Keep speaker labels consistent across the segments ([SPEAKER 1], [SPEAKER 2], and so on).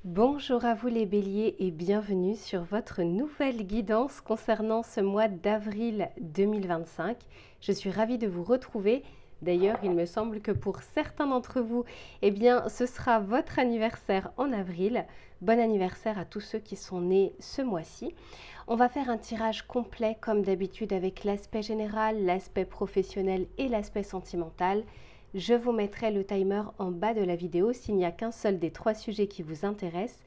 [SPEAKER 1] Bonjour à vous les béliers et bienvenue sur votre nouvelle guidance concernant ce mois d'avril 2025. Je suis ravie de vous retrouver. D'ailleurs, il me semble que pour certains d'entre vous, ce sera votre anniversaire en avril. Bon anniversaire à tous ceux qui sont nés ce mois-ci. On va faire un tirage complet comme d'habitude avec l'aspect général, l'aspect professionnel et l'aspect sentimental. Je vous mettrai le timer en bas de la vidéo s'il n'y a qu'un seul des 3 sujets qui vous intéressent.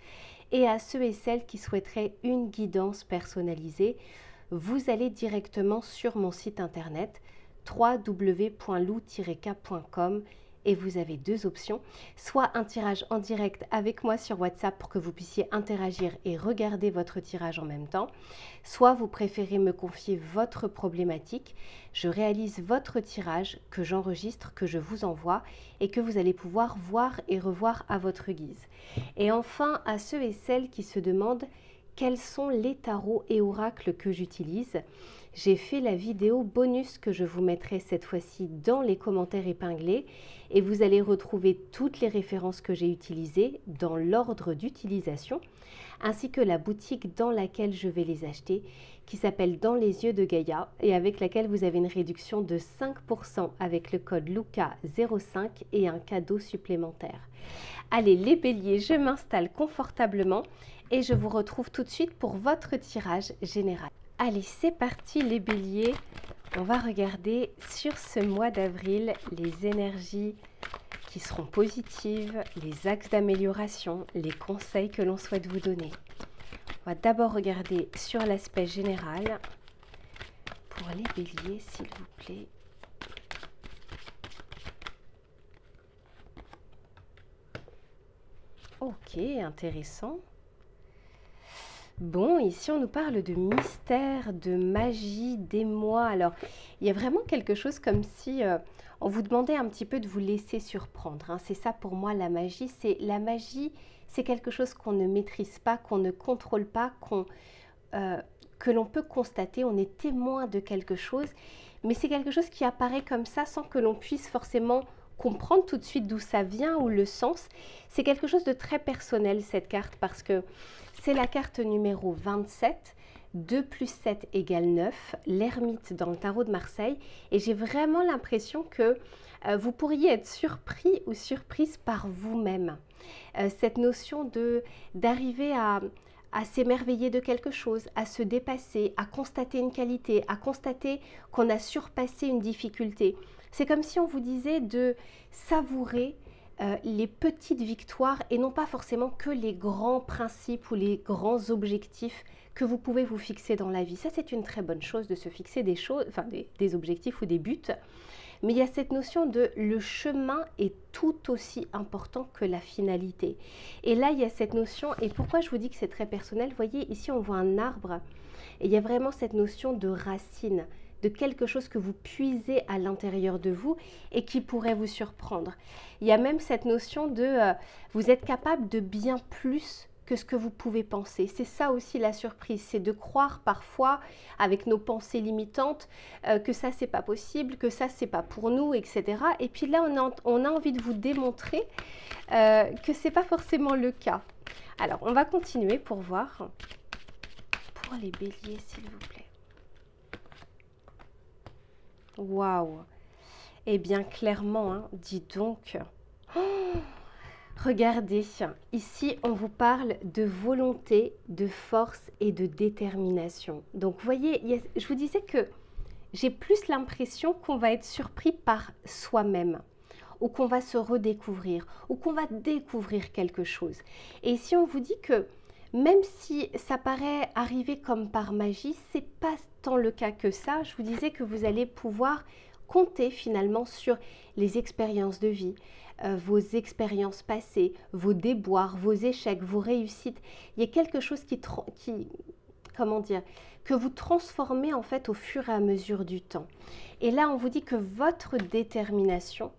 [SPEAKER 1] Et à ceux et celles qui souhaiteraient une guidance personnalisée, vous allez directement sur mon site internet www.lou-k.com et vous avez 2 options, soit un tirage en direct avec moi sur WhatsApp pour que vous puissiez interagir et regarder votre tirage en même temps, soit vous préférez me confier votre problématique, je réalise votre tirage que j'enregistre, que je vous envoie et que vous allez pouvoir voir et revoir à votre guise. Et enfin, à ceux et celles qui se demandent quels sont les tarots et oracles que j'utilise, j'ai fait la vidéo bonus que je vous mettrai cette fois-ci dans les commentaires épinglés et vous allez retrouver toutes les références que j'ai utilisées dans l'ordre d'utilisation ainsi que la boutique dans laquelle je vais les acheter qui s'appelle Dans les yeux de Gaïa et avec laquelle vous avez une réduction de 5% avec le code LUCA05 et un cadeau supplémentaire. Allez les béliers, je m'installe confortablement et je vous retrouve tout de suite pour votre tirage général. Allez, c'est parti les béliers, on va regarder sur ce mois d'avril les énergies qui seront positives, les axes d'amélioration, les conseils que l'on souhaite vous donner. On va d'abord regarder sur l'aspect général pour les béliers s'il vous plaît. Ok, intéressant. Bon, ici on nous parle de mystère, de magie, d'émoi. Alors, il y a vraiment quelque chose comme si on vous demandait un petit peu de vous laisser surprendre, hein. C'est ça pour moi la magie. C'est quelque chose qu'on ne maîtrise pas, qu'on ne contrôle pas, que l'on peut constater. On est témoin de quelque chose, mais c'est quelque chose qui apparaît comme ça sans que l'on puisse forcément comprendre tout de suite d'où ça vient ou le sens. C'est quelque chose de très personnel cette carte parce que c'est la carte numéro 27, 2 plus 7 égale 9, l'ermite dans le tarot de Marseille. Et j'ai vraiment l'impression que vous pourriez être surpris ou surprise par vous-même. Cette notion d'arriver à s'émerveiller de quelque chose, à se dépasser, à constater une qualité, à constater qu'on a surpassé une difficulté. C'est comme si on vous disait de savourer les petites victoires et non pas forcément que les grands principes ou les grands objectifs que vous pouvez vous fixer dans la vie. Ça, c'est une très bonne chose de se fixer des choses, enfin des objectifs ou des buts. Mais il y a cette notion de le chemin est tout aussi important que la finalité. Et là, il y a cette notion, et pourquoi je vous dis que c'est très personnel, vous voyez, ici on voit un arbre, et il y a vraiment cette notion de racine, de quelque chose que vous puisez à l'intérieur de vous et qui pourrait vous surprendre. Il y a même cette notion de vous êtes capable de bien plus que ce que vous pouvez penser. C'est ça aussi la surprise, c'est de croire parfois avec nos pensées limitantes que ça c'est pas possible, que ça c'est pas pour nous, etc. Et puis là on a envie de vous démontrer que c'est pas forcément le cas. Alors on va continuer pour voir pour les béliers s'il vous plaît. Waouh! Eh bien, clairement, hein, dis donc. Oh, regardez, ici, on vous parle de volonté, de force et de détermination. Donc, vous voyez, je vous disais que j'ai plus l'impression qu'on va être surpris par soi-même, ou qu'on va se redécouvrir, ou qu'on va découvrir quelque chose. Et ici, on vous dit que même si ça paraît arriver comme par magie, c'est pas tant le cas que ça. Je vous disais que vous allez pouvoir compter finalement sur les expériences de vie, vos expériences passées, vos déboires, vos échecs, vos réussites. Il y a quelque chose comment dire, que vous transformez en fait au fur et à mesure du temps. Et là, on vous dit que votre détermination,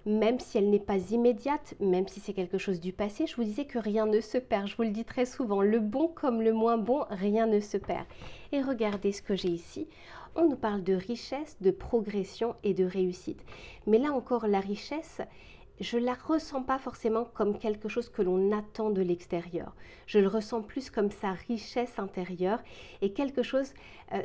[SPEAKER 1] même si elle n'est pas immédiate, même si c'est quelque chose du passé, je vous disais que rien ne se perd. Je vous le dis très souvent, le bon comme le moins bon, rien ne se perd. Et regardez ce que j'ai ici. On nous parle de richesse, de progression et de réussite. Mais là encore, la richesse, je ne la ressens pas forcément comme quelque chose que l'on attend de l'extérieur. Je le ressens plus comme sa richesse intérieure et quelque chose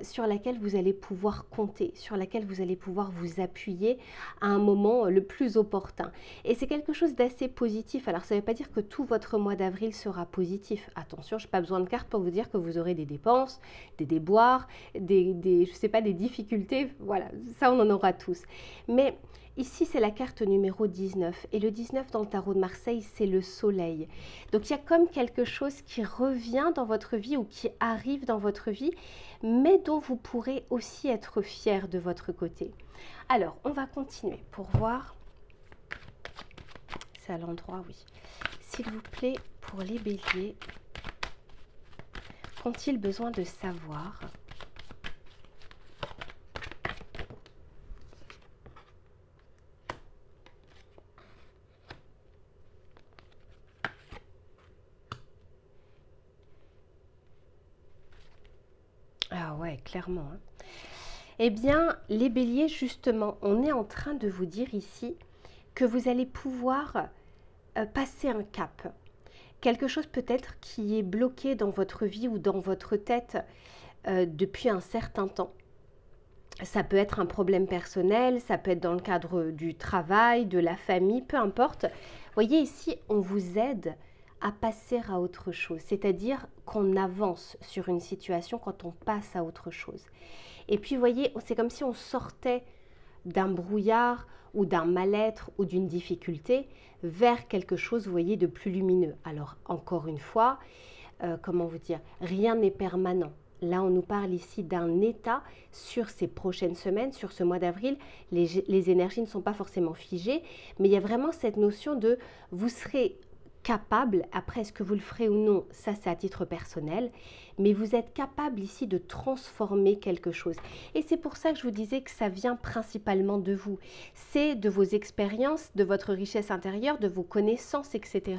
[SPEAKER 1] sur laquelle vous allez pouvoir compter, sur laquelle vous allez pouvoir vous appuyer à un moment le plus opportun. Et c'est quelque chose d'assez positif. Alors ça ne veut pas dire que tout votre mois d'avril sera positif. Attention, je n'ai pas besoin de cartes pour vous dire que vous aurez des dépenses, des déboires, je sais pas, des difficultés. Voilà, ça on en aura tous. Mais ici, c'est la carte numéro 19 et le 19 dans le tarot de Marseille, c'est le soleil. Donc, il y a comme quelque chose qui revient dans votre vie ou qui arrive dans votre vie, mais dont vous pourrez aussi être fier de votre côté. Alors, on va continuer pour voir. C'est à l'endroit, oui. S'il vous plaît, pour les béliers, qu'ont-ils besoin de savoir ? Ah ouais, clairement. Hein. Eh bien, les béliers, justement, on est en train de vous dire ici que vous allez pouvoir passer un cap. Quelque chose peut-être qui est bloqué dans votre vie ou dans votre tête depuis un certain temps. Ça peut être un problème personnel, ça peut être dans le cadre du travail, de la famille, peu importe. Vous voyez ici, on vous aide à passer à autre chose, c'est-à-dire qu'on avance sur une situation quand on passe à autre chose. Et puis, vous voyez, c'est comme si on sortait d'un brouillard ou d'un mal-être ou d'une difficulté vers quelque chose, vous voyez, de plus lumineux. Alors, encore une fois, comment vous dire, rien n'est permanent. Là, on nous parle ici d'un état sur ces prochaines semaines, sur ce mois d'avril. Les énergies ne sont pas forcément figées, mais il y a vraiment cette notion de vous serez capable, après est-ce que vous le ferez ou non, ça c'est à titre personnel, mais vous êtes capable ici de transformer quelque chose. Et c'est pour ça que je vous disais que ça vient principalement de vous. C'est de vos expériences, de votre richesse intérieure, de vos connaissances, etc.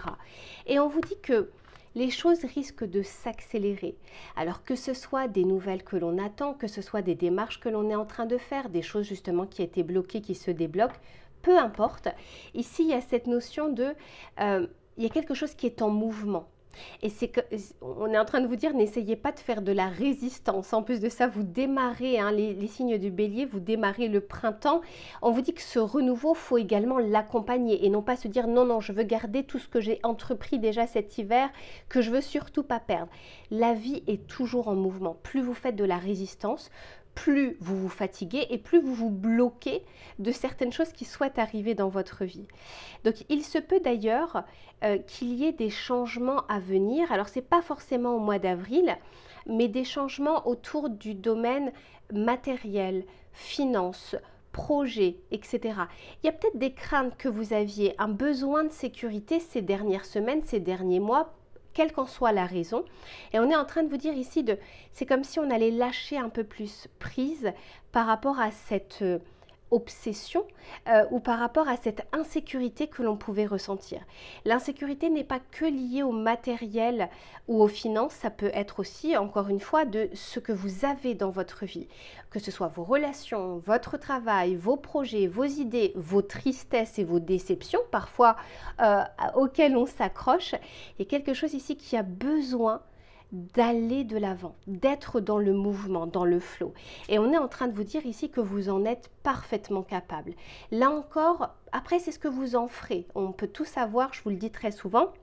[SPEAKER 1] Et on vous dit que les choses risquent de s'accélérer. Alors que ce soit des nouvelles que l'on attend, que ce soit des démarches que l'on est en train de faire, des choses justement qui étaient bloquées, qui se débloquent, peu importe. Ici, il y a cette notion de... il y a quelque chose qui est en mouvement. Et c'est que, on est en train de vous dire, n'essayez pas de faire de la résistance. En plus de ça, vous démarrez, hein, les signes du bélier, vous démarrez le printemps. On vous dit que ce renouveau, faut également l'accompagner et non pas se dire non, non, je veux garder tout ce que j'ai entrepris déjà cet hiver, que je veux surtout pas perdre. La vie est toujours en mouvement. Plus vous faites de la résistance, plus vous vous fatiguez et plus vous vous bloquez de certaines choses qui souhaitent arriver dans votre vie. Donc il se peut d'ailleurs qu'il y ait des changements à venir. Alors ce n'est pas forcément au mois d'avril, mais des changements autour du domaine matériel, finance, projet, etc. Il y a peut-être des craintes que vous aviez, un besoin de sécurité ces dernières semaines, ces derniers mois, quelle qu'en soit la raison. Et on est en train de vous dire ici, c'est comme si on allait lâcher un peu plus prise par rapport à cette obsession ou par rapport à cette insécurité que l'on pouvait ressentir. L'insécurité n'est pas que liée au matériel ou aux finances, ça peut être aussi, encore une fois, de ce que vous avez dans votre vie, que ce soit vos relations, votre travail, vos projets, vos idées, vos tristesses et vos déceptions, parfois auxquelles on s'accroche. Il y a quelque chose ici qui a besoin d'aller de l'avant, d'être dans le mouvement, dans le flow. Et on est en train de vous dire ici que vous en êtes parfaitement capable. Là encore, après c'est ce que vous en ferez. On peut tous avoir, je vous le dis très souvent,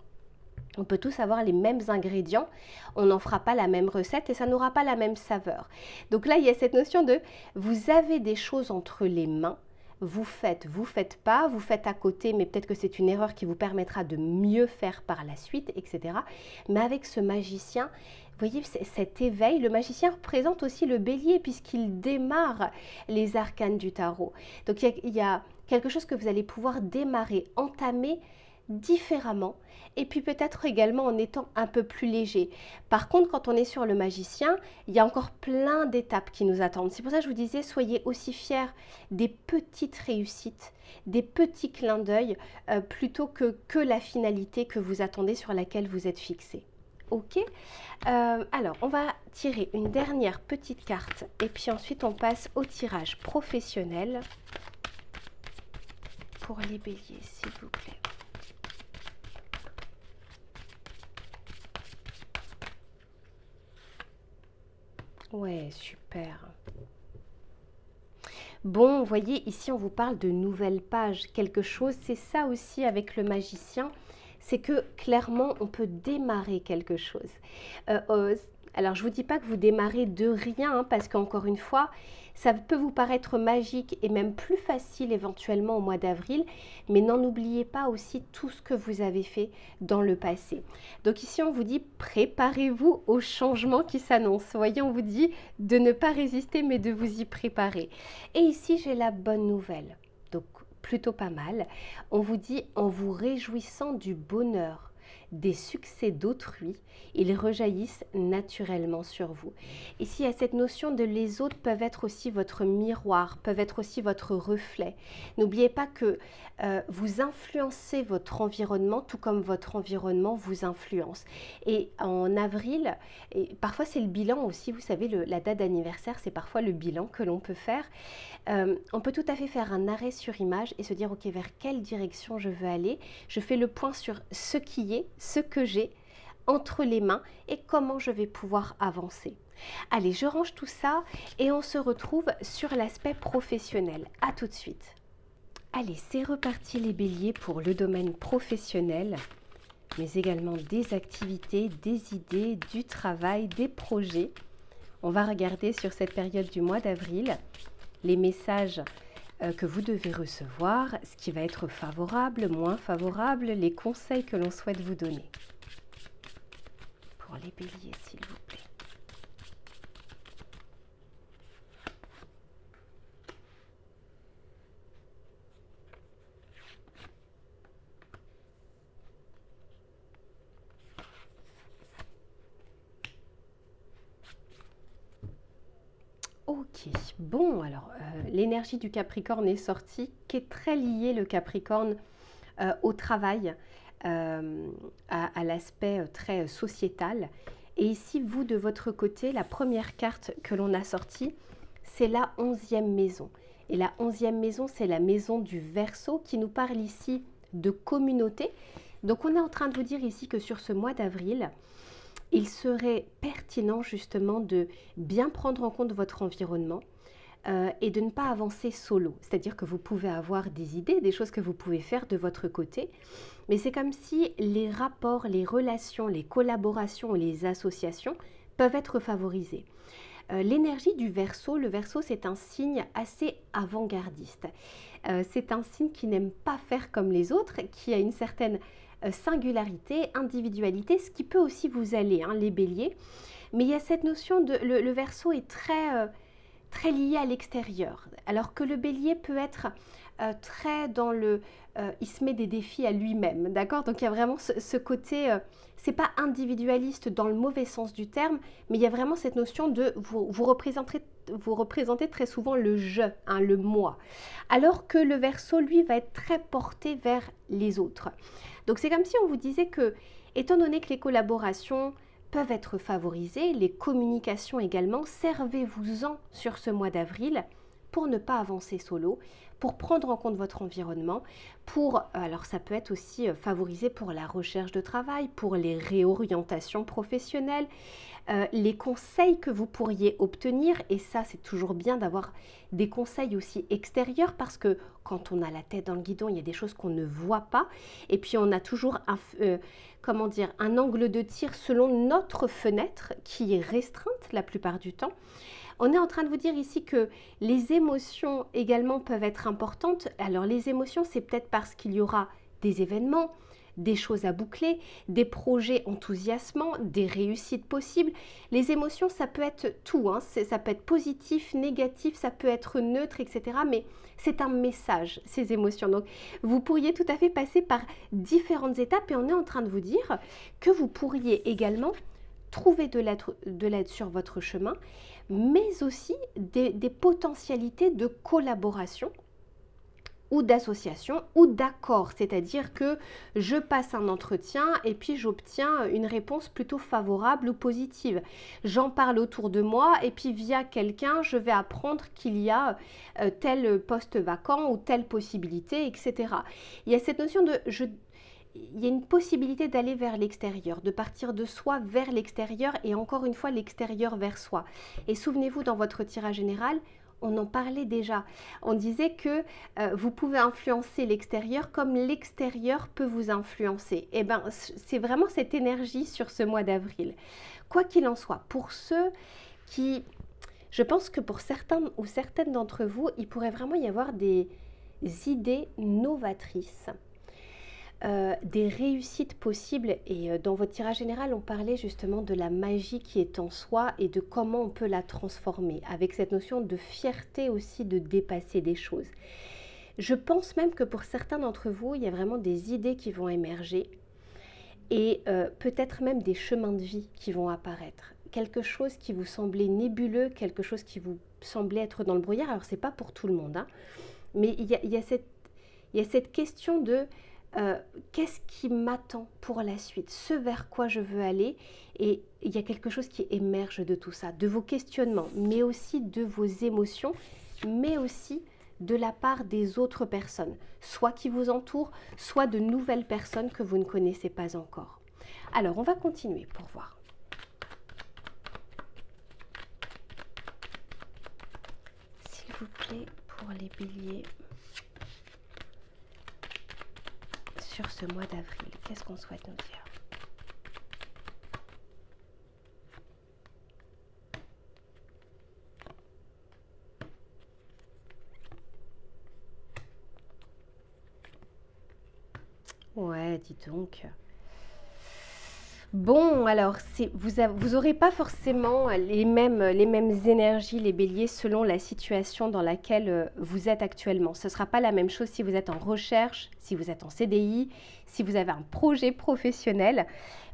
[SPEAKER 1] on peut tous avoir les mêmes ingrédients, on n'en fera pas la même recette et ça n'aura pas la même saveur. Donc là, il y a cette notion de vous avez des choses entre les mains, vous faites pas, vous faites à côté, mais peut-être que c'est une erreur qui vous permettra de mieux faire par la suite, etc. Mais avec ce magicien, vous voyez cet éveil, le magicien représente aussi le bélier puisqu'il démarre les arcanes du tarot. Donc il y a quelque chose que vous allez pouvoir démarrer, entamer différemment et puis peut-être également en étant un peu plus léger. Par contre, quand on est sur le magicien, il y a encore plein d'étapes qui nous attendent. C'est pour ça que je vous disais, soyez aussi fiers des petites réussites, des petits clins d'œil plutôt que la finalité que vous attendez sur laquelle vous êtes fixé. Ok, alors on va tirer une dernière petite carte et puis ensuite on passe au tirage professionnel pour les béliers, s'il vous plaît. Ouais, super. Bon, vous voyez, ici, on vous parle de nouvelles pages. Quelque chose, c'est ça aussi avec le magicien, c'est que clairement, on peut démarrer quelque chose. Euh, euh, alors, je ne vous dis pas que vous démarrez de rien, hein, parce qu'encore une fois, ça peut vous paraître magique et même plus facile éventuellement au mois d'avril, mais n'en oubliez pas aussi tout ce que vous avez fait dans le passé. Donc ici, on vous dit, préparez-vous au changement qui s'annonce. Vous voyez, on vous dit de ne pas résister, mais de vous y préparer. Et ici, j'ai la bonne nouvelle. Donc, plutôt pas mal. On vous dit, en vous réjouissant du bonheur, des succès d'autrui, ils rejaillissent naturellement sur vous. Ici, il y a cette notion de les autres peuvent être aussi votre miroir, peuvent être aussi votre reflet. N'oubliez pas que vous influencez votre environnement, tout comme votre environnement vous influence. Et en avril, et parfois c'est le bilan aussi, vous savez, la date d'anniversaire, c'est parfois le bilan que l'on peut faire. On peut tout à fait faire un arrêt sur image et se dire, ok, vers quelle direction je veux aller. Je fais le point sur ce qui est, ce que j'ai entre les mains et comment je vais pouvoir avancer. Allez, je range tout ça et on se retrouve sur l'aspect professionnel. À tout de suite. Allez, c'est reparti les béliers pour le domaine professionnel, mais également des activités, des idées, du travail, des projets. On va regarder sur cette période du mois d'avril les messages que vous devez recevoir, ce qui va être favorable, moins favorable, les conseils que l'on souhaite vous donner. Pour les béliers, s'il vous plaît. Ok, bon alors l'énergie du Capricorne est sortie, qui est très liée le Capricorne au travail, à l'aspect très sociétal. Et ici, vous de votre côté, la première carte que l'on a sortie, c'est la 11e maison. Et la 11e maison, c'est la maison du Verseau qui nous parle ici de communauté. Donc on est en train de vous dire ici que sur ce mois d'avril, il serait pertinent justement de bien prendre en compte votre environnement et de ne pas avancer solo. C'est-à-dire que vous pouvez avoir des idées, des choses que vous pouvez faire de votre côté, mais c'est comme si les rapports, les relations, les collaborations et les associations peuvent être favorisées. L'énergie du Verseau, le Verseau c'est un signe assez avant-gardiste. C'est un signe qui n'aime pas faire comme les autres, qui a une certaine singularité, individualité, ce qui peut aussi vous aller, hein, les béliers. Mais il y a cette notion de... Le Verseau est très lié à l'extérieur, alors que le bélier peut être très dans le... il se met des défis à lui-même, d'accord? Donc il y a vraiment ce côté... c'est pas individualiste dans le mauvais sens du terme, mais il y a vraiment cette notion de vous représentez très souvent le je, hein, le moi. Alors que le Verseau, lui, va être très porté vers les autres. Donc c'est comme si on vous disait que, étant donné que les collaborations peuvent être favorisées, les communications également, servez-vous-en sur ce mois d'avril pour ne pas avancer solo, pour prendre en compte votre environnement, alors ça peut être aussi favorisé pour la recherche de travail, pour les réorientations professionnelles, les conseils que vous pourriez obtenir, et ça c'est toujours bien d'avoir des conseils aussi extérieurs parce que quand on a la tête dans le guidon, il y a des choses qu'on ne voit pas, et puis on a toujours un angle de tir selon notre fenêtre qui est restreinte la plupart du temps. On est en train de vous dire ici que les émotions également peuvent être importantes. Alors les émotions, c'est peut-être parce qu'il y aura des événements, des choses à boucler, des projets enthousiasmants, des réussites possibles. Les émotions, ça peut être tout, hein. Ça peut être positif, négatif, ça peut être neutre, etc. Mais c'est un message, ces émotions. Donc vous pourriez tout à fait passer par différentes étapes et on est en train de vous dire que vous pourriez également trouver de l'aide sur votre chemin, mais aussi des potentialités de collaboration ou d'association ou d'accord, c'est-à-dire que je passe un entretien et puis j'obtiens une réponse plutôt favorable ou positive. J'en parle autour de moi et puis via quelqu'un, je vais apprendre qu'il y a tel poste vacant ou telle possibilité, etc. Il y a cette notion de il y a une possibilité d'aller vers l'extérieur, de partir de soi vers l'extérieur et encore une fois l'extérieur vers soi. Et souvenez-vous, dans votre tirage général, on en parlait déjà. On disait que vous pouvez influencer l'extérieur comme l'extérieur peut vous influencer. Et bien, c'est vraiment cette énergie sur ce mois d'avril. Quoi qu'il en soit, pour ceux qui... Je pense que pour certains ou certaines d'entre vous, il pourrait vraiment y avoir des idées novatrices. Des réussites possibles et dans votre tirage général on parlait justement de la magie qui est en soi et de comment on peut la transformer avec cette notion de fierté aussi de dépasser des choses. Je pense même que pour certains d'entre vous il y a vraiment des idées qui vont émerger et peut-être même des chemins de vie qui vont apparaître, quelque chose qui vous semblait nébuleux, quelque chose qui vous semblait être dans le brouillard. Alors c'est pas pour tout le monde hein, mais il y a cette question de qu'est-ce qui m'attend pour la suite, ce vers quoi je veux aller, et il y a quelque chose qui émerge de tout ça, de vos questionnements, mais aussi de vos émotions, mais aussi de la part des autres personnes, soit qui vous entourent, soit de nouvelles personnes que vous ne connaissez pas encore. Alors, on va continuer pour voir. S'il vous plaît, pour les béliers, sur ce mois d'avril, qu'est-ce qu'on souhaite nous dire? Ouais, dis donc. Bon, alors, vous n'aurez pas forcément les mêmes énergies, les béliers, selon la situation dans laquelle vous êtes actuellement. Ce ne sera pas la même chose si vous êtes en recherche, si vous êtes en CDI, si vous avez un projet professionnel.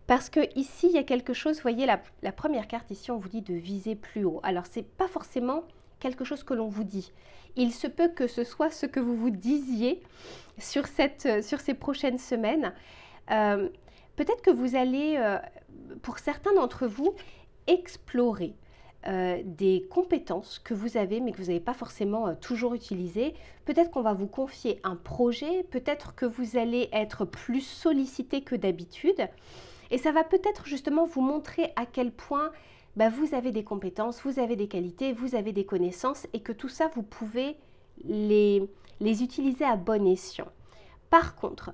[SPEAKER 1] Parce que ici, il y a quelque chose, vous voyez, la première carte, ici, on vous dit de viser plus haut. Alors, ce n'est pas forcément quelque chose que l'on vous dit. Il se peut que ce soit ce que vous vous disiez sur ces prochaines semaines. Peut-être que vous allez, pour certains d'entre vous, explorer des compétences que vous avez mais que vous n'avez pas forcément toujours utilisées. Peut-être qu'on va vous confier un projet, peut-être que vous allez être plus sollicité que d'habitude. Et ça va peut-être justement vous montrer à quel point vous avez des compétences, vous avez des qualités, vous avez des connaissances et que tout ça, vous pouvez les utiliser à bon escient. Par contre,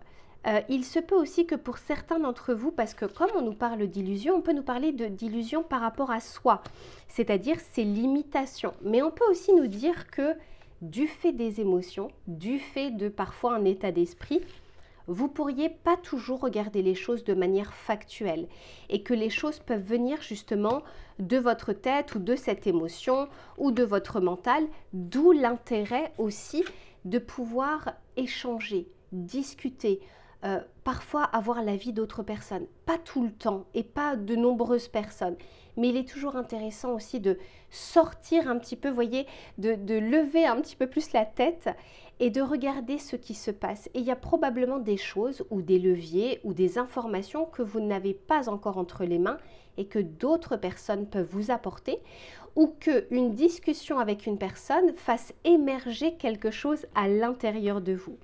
[SPEAKER 1] il se peut aussi que pour certains d'entre vous, parce que comme on nous parle d'illusion, on peut nous parler d'illusion par rapport à soi, c'est-à-dire ses limitations. Mais on peut aussi nous dire que du fait des émotions, du fait de parfois un état d'esprit, vous ne pourriez pas toujours regarder les choses de manière factuelle et que les choses peuvent venir justement de votre tête ou de cette émotion ou de votre mental, d'où l'intérêt aussi de pouvoir échanger, discuter, parfois avoir l'avis d'autres personnes, pas tout le temps et pas de nombreuses personnes, mais il est toujours intéressant aussi de sortir un petit peu, vous voyez, de lever un petit peu plus la tête et de regarder ce qui se passe. Et il y a probablement des choses ou des leviers ou des informations que vous n'avez pas encore entre les mains et que d'autres personnes peuvent vous apporter, ou qu'une discussion avec une personne fasse émerger quelque chose à l'intérieur de vous.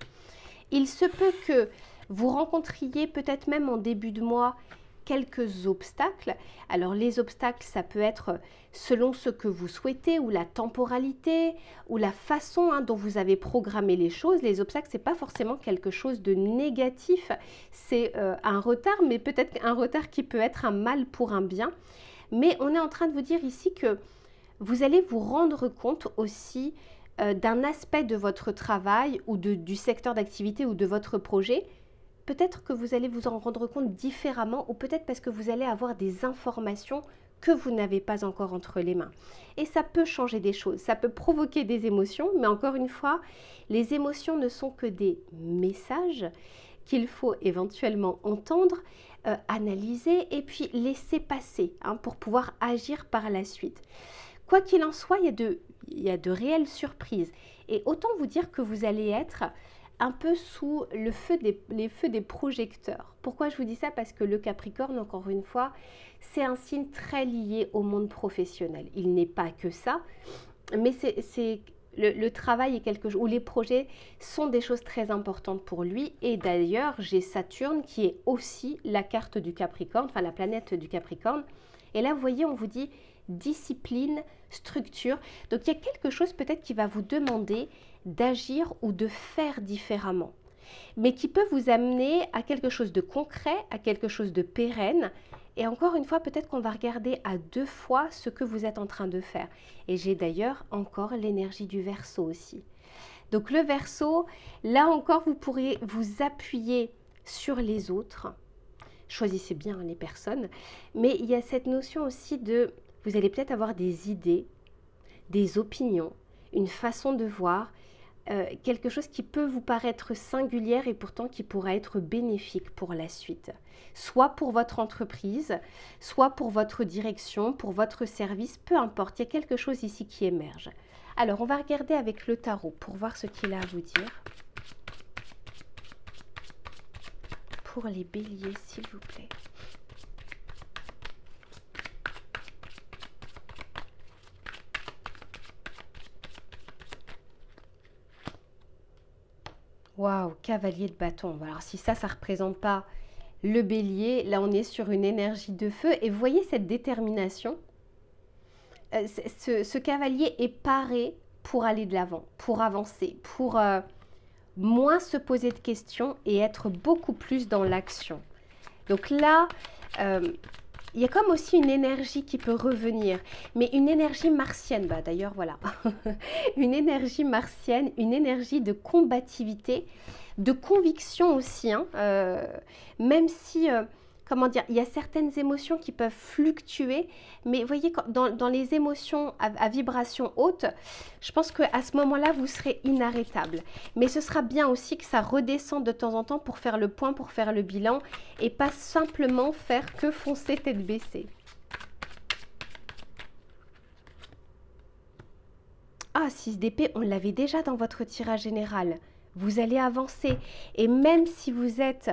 [SPEAKER 1] Il se peut que vous rencontriez peut-être même en début de mois quelques obstacles. Alors les obstacles, ça peut être selon ce que vous souhaitez ou la temporalité ou la façon dont vous avez programmé les choses. Les obstacles, c'est pas forcément quelque chose de négatif, c'est un retard, mais peut-être un retard qui peut être un mal pour un bien. Mais on est en train de vous dire ici que vous allez vous rendre compte aussi d'un aspect de votre travail ou du secteur d'activité ou de votre projet. Peut-être que vous allez vous en rendre compte différemment ou peut-être parce que vous allez avoir des informations que vous n'avez pas encore entre les mains. Et ça peut changer des choses, ça peut provoquer des émotions, mais encore une fois, les émotions ne sont que des messages qu'il faut éventuellement entendre, analyser et puis laisser passer pour pouvoir agir par la suite. Quoi qu'il en soit, il y a de réelles surprises Et autant vous dire que vous allez être un peu sous les feux des projecteurs. Pourquoi je vous dis ça? Parce que le Capricorne, encore une fois, c'est un signe très lié au monde professionnel. Il n'est pas que ça, mais le travail est quelque chose, ou les projets sont des choses très importantes pour lui. Et d'ailleurs, j'ai Saturne qui est aussi la carte du Capricorne, enfin la planète du Capricorne. Et là, vous voyez, on vous dit discipline, structure. Donc, il y a quelque chose peut-être qui va vous demander d'agir ou de faire différemment, mais qui peut vous amener à quelque chose de concret, à quelque chose de pérenne. Et encore une fois, peut-être qu'on va regarder à 2 fois ce que vous êtes en train de faire. Et j'ai d'ailleurs encore l'énergie du Verseau aussi. Donc le Verseau, là encore, vous pourrez vous appuyer sur les autres. Choisissez bien les personnes. Mais il y a cette notion aussi de, vous allez peut-être avoir des idées, des opinions, une façon de voir, quelque chose qui peut vous paraître singulière et pourtant qui pourra être bénéfique pour la suite. Soit pour votre entreprise, soit pour votre direction, pour votre service, peu importe, il y a quelque chose ici qui émerge. Alors, on va regarder avec le tarot pour voir ce qu'il a à vous dire. Pour les béliers, s'il vous plaît. Waouh, cavalier de bâton. Alors si ça ne représente pas le bélier, là on est sur une énergie de feu. Et vous voyez cette détermination. Ce cavalier est paré pour aller de l'avant, pour avancer, pour moins se poser de questions et être beaucoup plus dans l'action. Donc là, il y a comme aussi une énergie qui peut revenir, mais une énergie martienne, bah d'ailleurs voilà, une énergie martienne, une énergie de combativité, de conviction aussi, hein, même si, comment dire, il y a certaines émotions qui peuvent fluctuer, mais vous voyez, dans les émotions à vibration haute, je pense qu'à ce moment-là, vous serez inarrêtable. Mais ce sera bien aussi que ça redescende de temps en temps pour faire le point, pour faire le bilan, et pas simplement faire que foncer tête baissée. Ah, 6 d'épée, on l'avait déjà dans votre tirage général. Vous allez avancer. Et même si vous êtes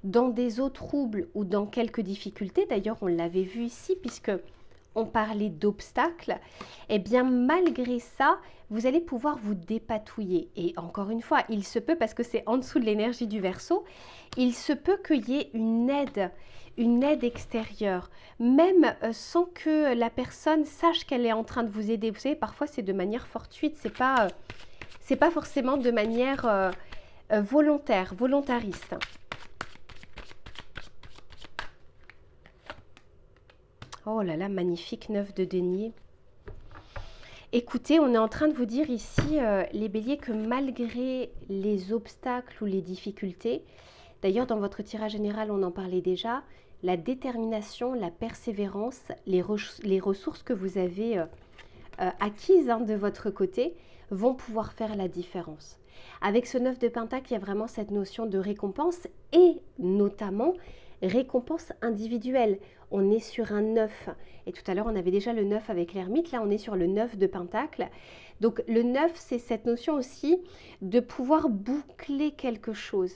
[SPEAKER 1] dans des eaux troubles ou dans quelques difficultés, d'ailleurs on l'avait vu ici puisque on parlait d'obstacles, eh bien malgré ça, vous allez pouvoir vous dépatouiller. Et encore une fois, il se peut, parce que c'est en dessous de l'énergie du Verseau, il se peut qu'il y ait une aide extérieure, même sans que la personne sache qu'elle est en train de vous aider. Vous savez, parfois c'est de manière fortuite, c'est pas forcément de manière volontaire, volontariste. Oh là là, magnifique 9 de denier. Écoutez, on est en train de vous dire ici, les béliers, que malgré les obstacles ou les difficultés, d'ailleurs dans votre tirage général on en parlait déjà, la détermination, la persévérance, les ressources que vous avez acquises de votre côté vont pouvoir faire la différence. Avec ce 9 de Pentacle, il y a vraiment cette notion de récompense et notamment récompense individuelle. On est sur un 9 et tout à l'heure on avait déjà le 9 avec l'ermite, là on est sur le 9 de Pentacle. Donc le 9, c'est cette notion aussi de pouvoir boucler quelque chose.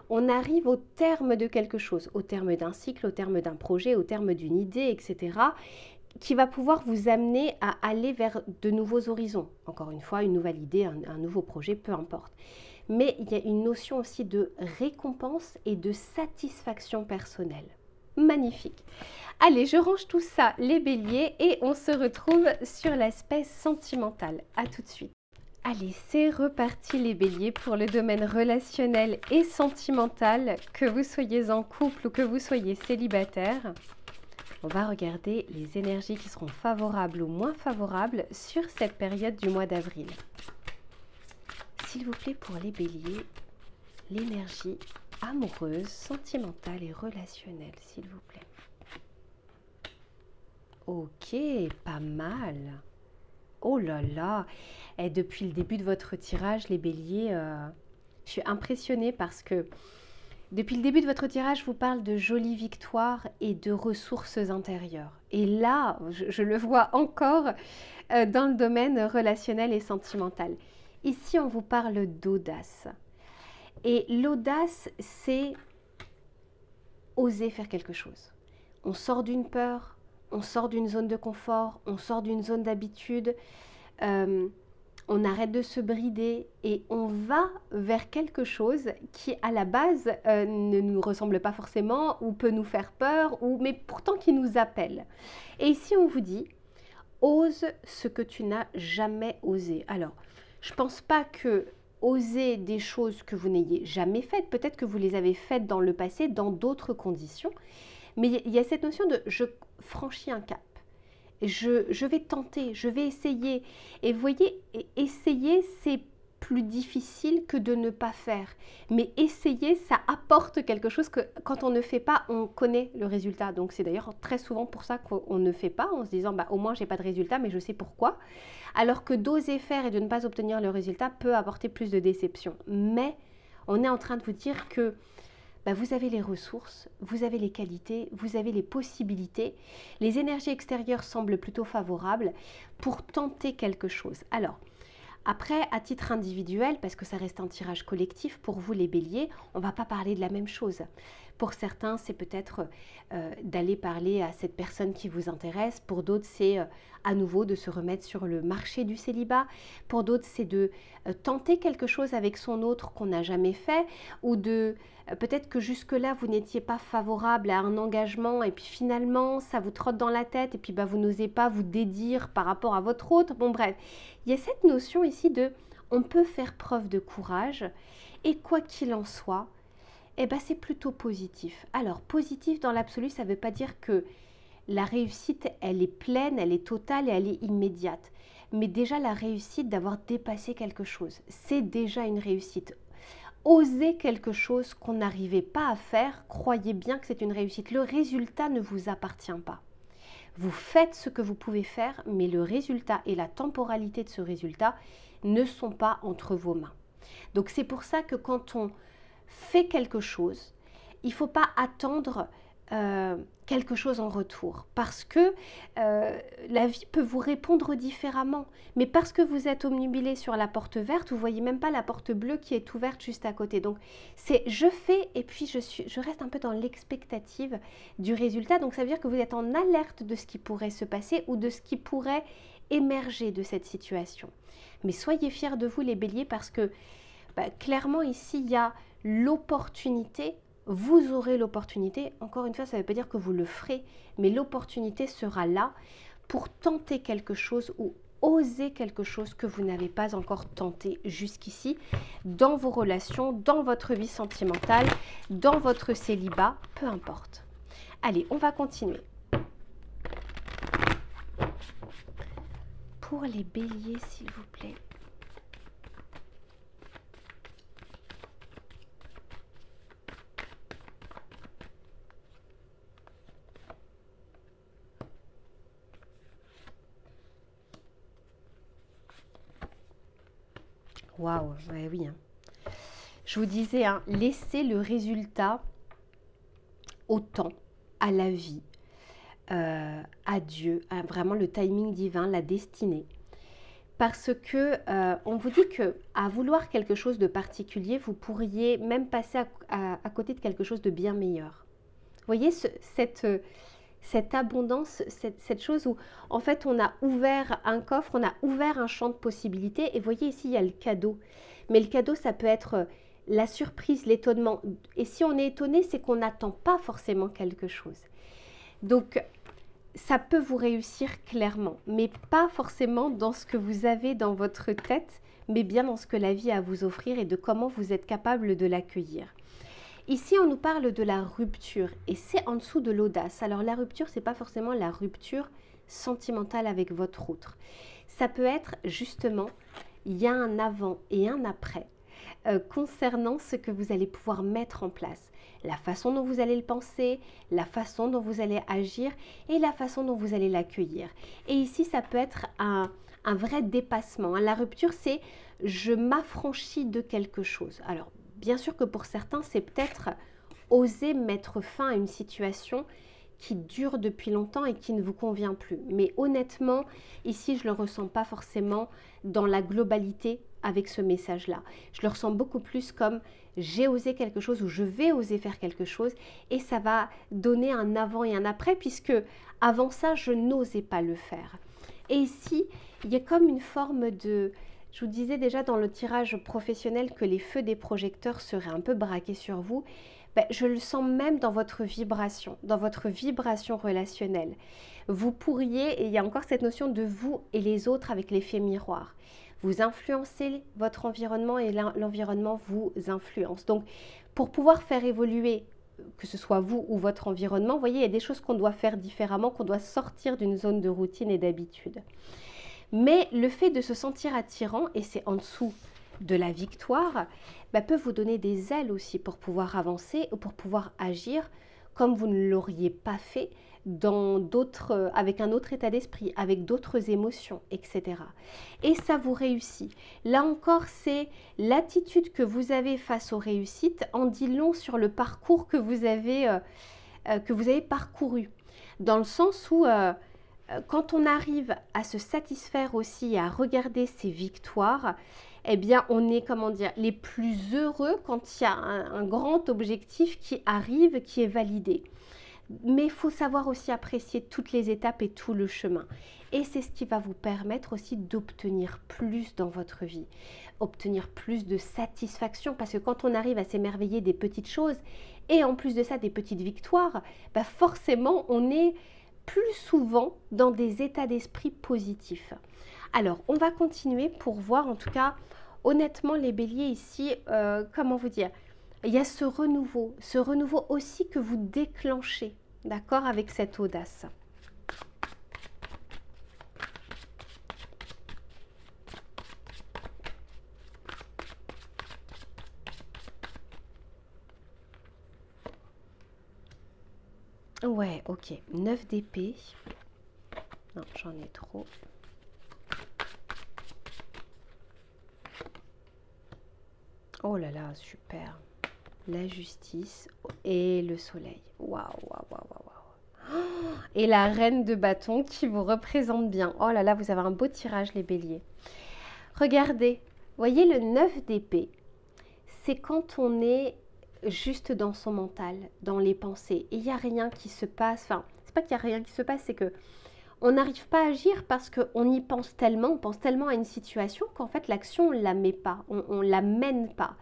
[SPEAKER 1] On arrive au terme de quelque chose, au terme d'un cycle, au terme d'un projet, au terme d'une idée, etc., qui va pouvoir vous amener à aller vers de nouveaux horizons. Encore une fois, une nouvelle idée, un nouveau projet, peu importe. Mais il y a une notion aussi de récompense et de satisfaction personnelle. Magnifique. Allez, je range tout ça, les béliers, et on se retrouve sur l'aspect sentimental. À tout de suite. Allez, c'est reparti les béliers pour le domaine relationnel et sentimental, que vous soyez en couple ou que vous soyez célibataire. On va regarder les énergies qui seront favorables ou moins favorables sur cette période du mois d'avril. S'il vous plaît, pour les béliers, l'énergie amoureuse, sentimentale et relationnelle, s'il vous plaît. Ok, pas mal. Oh là là. Et depuis le début de votre tirage, les béliers, je suis impressionnée parce que depuis le début de votre tirage, je vous parle de jolies victoires et de ressources intérieures. Et là, je le vois encore dans le domaine relationnel et sentimental. Ici, on vous parle d'audace. Et l'audace, c'est oser faire quelque chose. On sort d'une peur, on sort d'une zone de confort, on sort d'une zone d'habitude, on arrête de se brider et on va vers quelque chose qui, à la base, ne nous ressemble pas forcément ou peut nous faire peur, mais pourtant qui nous appelle. Et ici, on vous dit, ose ce que tu n'as jamais osé. Alors, je ne pense pas que oser des choses que vous n'ayez jamais faites, peut-être que vous les avez faites dans le passé, dans d'autres conditions, mais il y a cette notion de je franchis un cap. Je vais tenter, je vais essayer. Et vous voyez, essayer, c'est plus difficile que de ne pas faire. Mais essayer, ça apporte quelque chose que quand on ne fait pas, on connaît le résultat. Donc c'est d'ailleurs très souvent pour ça qu'on ne fait pas, en se disant bah, au moins j'ai pas de résultat, mais je sais pourquoi. Alors que d'oser faire et de ne pas obtenir le résultat peut apporter plus de déception. Mais on est en train de vous dire que bah, vous avez les ressources, vous avez les qualités, vous avez les possibilités. Les énergies extérieures semblent plutôt favorables pour tenter quelque chose. Alors, après, à titre individuel, parce que ça reste un tirage collectif, pour vous les béliers, on ne va pas parler de la même chose. Pour certains, c'est peut-être d'aller parler à cette personne qui vous intéresse. Pour d'autres, c'est à nouveau de se remettre sur le marché du célibat. Pour d'autres, c'est de tenter quelque chose avec son autre qu'on n'a jamais fait. Ou de peut-être que jusque-là, vous n'étiez pas favorable à un engagement et puis finalement, ça vous trotte dans la tête et puis bah, vous n'osez pas vous dédire par rapport à votre autre. Bon bref, il y a cette notion ici de on peut faire preuve de courage et quoi qu'il en soit, eh ben, c'est plutôt positif. Alors, positif dans l'absolu, ça ne veut pas dire que la réussite, elle est pleine, elle est totale et elle est immédiate. Mais déjà, la réussite d'avoir dépassé quelque chose, c'est déjà une réussite. Oser quelque chose qu'on n'arrivait pas à faire, croyez bien que c'est une réussite. Le résultat ne vous appartient pas. Vous faites ce que vous pouvez faire, mais le résultat et la temporalité de ce résultat ne sont pas entre vos mains. Donc, c'est pour ça que quand on fait quelque chose, il ne faut pas attendre quelque chose en retour parce que la vie peut vous répondre différemment. Mais parce que vous êtes obnubilé sur la porte verte, vous ne voyez même pas la porte bleue qui est ouverte juste à côté. Donc, c'est je fais et puis je reste un peu dans l'expectative du résultat. Donc, ça veut dire que vous êtes en alerte de ce qui pourrait se passer ou de ce qui pourrait émerger de cette situation. Mais soyez fiers de vous les béliers parce que clairement ici, il y a l'opportunité, vous aurez l'opportunité, encore une fois, ça ne veut pas dire que vous le ferez, mais l'opportunité sera là pour tenter quelque chose ou oser quelque chose que vous n'avez pas encore tenté jusqu'ici dans vos relations, dans votre vie sentimentale, dans votre célibat, peu importe. Allez, on va continuer. Pour les béliers, s'il vous plaît. Waouh, ouais, oui. Hein. Je vous disais, hein, laissez le résultat au temps, à la vie, à Dieu, à vraiment le timing divin, la destinée. Parce que on vous dit que à vouloir quelque chose de particulier, vous pourriez même passer à côté de quelque chose de bien meilleur. Vous voyez cette abondance, cette chose où en fait on a ouvert un coffre, on a ouvert un champ de possibilités et vous voyez ici il y a le cadeau. Mais le cadeau ça peut être la surprise, l'étonnement. Et si on est étonné, c'est qu'on n'attend pas forcément quelque chose. Donc ça peut vous réussir clairement, mais pas forcément dans ce que vous avez dans votre tête, mais bien dans ce que la vie a à vous offrir et de comment vous êtes capable de l'accueillir. Ici, on nous parle de la rupture et c'est en dessous de l'audace. Alors la rupture, ce n'est pas forcément la rupture sentimentale avec votre autre. Ça peut être justement, il y a un avant et un après concernant ce que vous allez pouvoir mettre en place. La façon dont vous allez le penser, la façon dont vous allez agir et la façon dont vous allez l'accueillir. Et ici, ça peut être un vrai dépassement. La rupture, c'est je m'affranchis de quelque chose. Alors, bien sûr que pour certains, c'est peut-être oser mettre fin à une situation qui dure depuis longtemps et qui ne vous convient plus. Mais honnêtement, ici, je ne le ressens pas forcément dans la globalité avec ce message-là. Je le ressens beaucoup plus comme j'ai osé quelque chose ou je vais oser faire quelque chose et ça va donner un avant et un après puisque avant ça, je n'osais pas le faire. Et ici, il y a comme une forme de... Je vous disais déjà dans le tirage professionnel que les feux des projecteurs seraient un peu braqués sur vous. Ben, je le sens même dans votre vibration relationnelle. Vous pourriez, et il y a encore cette notion de vous et les autres avec l'effet miroir. Vous influencez votre environnement et l'environnement vous influence. Donc, pour pouvoir faire évoluer, que ce soit vous ou votre environnement, vous voyez, il y a des choses qu'on doit faire différemment, qu'on doit sortir d'une zone de routine et d'habitude. Mais le fait de se sentir attirant, et c'est en dessous de la victoire, bah, peut vous donner des ailes aussi pour pouvoir avancer ou pour pouvoir agir comme vous ne l'auriez pas fait avec un autre état d'esprit, avec d'autres émotions, etc. Et ça vous réussit. Là encore, c'est l'attitude que vous avez face aux réussites en dit long sur le parcours que vous avez parcouru. Dans le sens où quand on arrive à se satisfaire aussi et à regarder ses victoires, eh bien, on est, comment dire, les plus heureux quand il y a un grand objectif qui arrive, qui est validé. Mais il faut savoir aussi apprécier toutes les étapes et tout le chemin. Et c'est ce qui va vous permettre aussi d'obtenir plus dans votre vie, obtenir plus de satisfaction. Parce que quand on arrive à s'émerveiller des petites choses, et en plus de ça des petites victoires, bah forcément on est plus souvent dans des états d'esprit positifs. Alors, on va continuer pour voir, en tout cas, honnêtement, les béliers ici, comment vous dire, il y a ce renouveau aussi que vous déclenchez, d'accord, avec cette audace. Ouais, ok, 9 d'épée. Non, j'en ai trop. Oh là là, super. La justice et le soleil. Waouh, waouh, waouh, waouh. Et la reine de bâton qui vous représente bien. Oh là là, vous avez un beau tirage, les béliers. Regardez, voyez le 9 d'épée. C'est quand on est juste dans son mental, dans les pensées. Et il n'y a rien qui se passe. Enfin, c'est pas qu'il n'y a rien qui se passe, c'est que on n'arrive pas à agir parce qu'on y pense tellement, on pense tellement à une situation qu'en fait l'action, on ne la met pas, on ne la mène pas.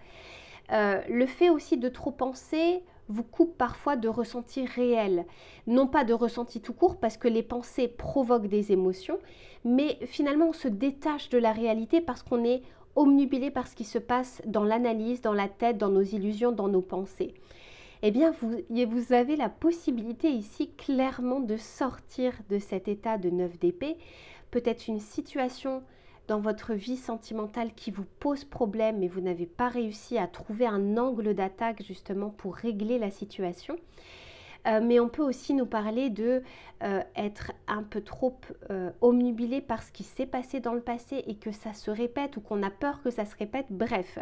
[SPEAKER 1] Le fait aussi de trop penser vous coupe parfois de ressentis réels. Non pas de ressentis tout court parce que les pensées provoquent des émotions, mais finalement on se détache de la réalité parce qu'on est obnubilé par ce qui se passe dans l'analyse, dans la tête, dans nos illusions, dans nos pensées. Eh bien, vous avez la possibilité ici clairement de sortir de cet état de 9 d'épée. Peut-être une situation dans votre vie sentimentale qui vous pose problème et vous n'avez pas réussi à trouver un angle d'attaque justement pour régler la situation. Mais on peut aussi nous parler de être un peu trop omnubilé par ce qui s'est passé dans le passé et que ça se répète ou qu'on a peur que ça se répète. Bref,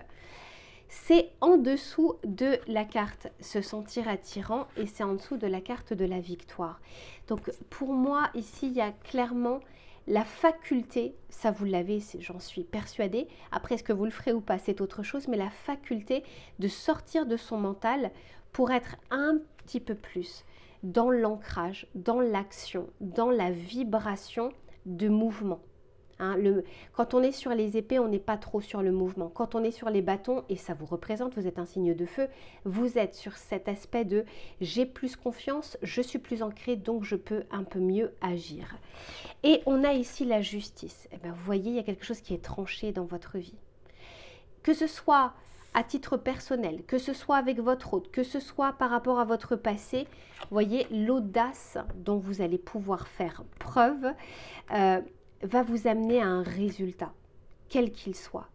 [SPEAKER 1] c'est en dessous de la carte se sentir attirant et c'est en dessous de la carte de la victoire. Donc pour moi ici il y a clairement la faculté, ça vous l'avez, j'en suis persuadée, après est-ce que vous le ferez ou pas c'est autre chose, mais la faculté de sortir de son mental pour être un petit peu plus dans l'ancrage, dans l'action, dans la vibration de mouvement. Hein, quand on est sur les épées, on n'est pas trop sur le mouvement. Quand on est sur les bâtons, et ça vous représente, vous êtes un signe de feu, vous êtes sur cet aspect de j'ai plus confiance, je suis plus ancré, donc je peux un peu mieux agir. Et on a ici la justice. Eh bien, vous voyez, il y a quelque chose qui est tranché dans votre vie. Que ce soit à titre personnel, que ce soit avec votre hôte, que ce soit par rapport à votre passé, vous voyez l'audace dont vous allez pouvoir faire preuve va vous amener à un résultat, quel qu'il soit.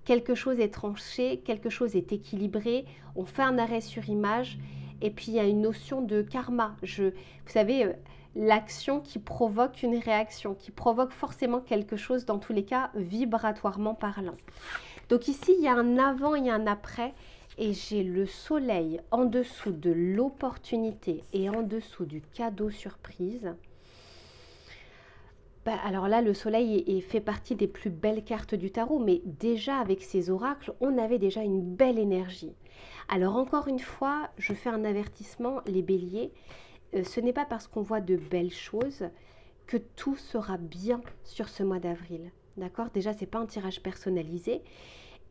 [SPEAKER 1] Quelque chose est tranché, quelque chose est équilibré, on fait un arrêt sur image et puis il y a une notion de karma. Vous savez, l'action qui provoque une réaction, qui provoque forcément quelque chose, dans tous les cas, vibratoirement parlant. Donc ici, il y a un avant et un après et j'ai le soleil en dessous de l'opportunité et en dessous du cadeau surprise. Bah, alors là, le soleil fait partie des plus belles cartes du tarot, mais déjà avec ces oracles, on avait déjà une belle énergie. Alors encore une fois, je fais un avertissement, les béliers, ce n'est pas parce qu'on voit de belles choses que tout sera bien sur ce mois d'avril. D'accord? Déjà, ce n'est pas un tirage personnalisé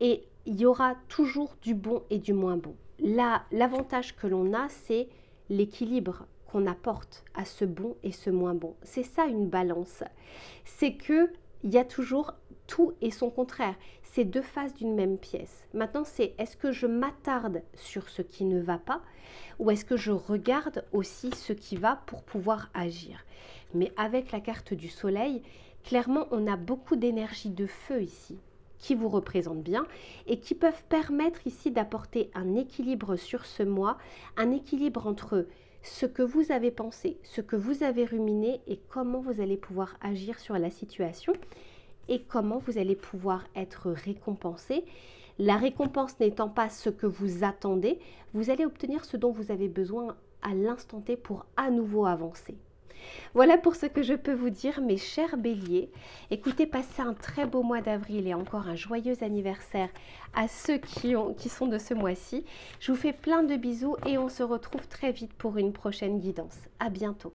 [SPEAKER 1] et il y aura toujours du bon et du moins bon. Là, l'avantage que l'on a, c'est l'équilibre qu'on apporte à ce bon et ce moins bon. C'est ça une balance. C'est que il y a toujours tout et son contraire. C'est deux faces d'une même pièce. Maintenant, c'est est-ce que je m'attarde sur ce qui ne va pas ou est-ce que je regarde aussi ce qui va pour pouvoir agir. Mais avec la carte du soleil, clairement, on a beaucoup d'énergie de feu ici qui vous représentent bien et qui peuvent permettre ici d'apporter un équilibre sur ce mois, un équilibre entre ce que vous avez pensé, ce que vous avez ruminé et comment vous allez pouvoir agir sur la situation et comment vous allez pouvoir être récompensé. La récompense n'étant pas ce que vous attendez, vous allez obtenir ce dont vous avez besoin à l'instant T pour à nouveau avancer. Voilà pour ce que je peux vous dire, mes chers béliers. Écoutez, passez un très beau mois d'avril et encore un joyeux anniversaire à ceux qui sont de ce mois-ci. Je vous fais plein de bisous et on se retrouve très vite pour une prochaine guidance. À bientôt.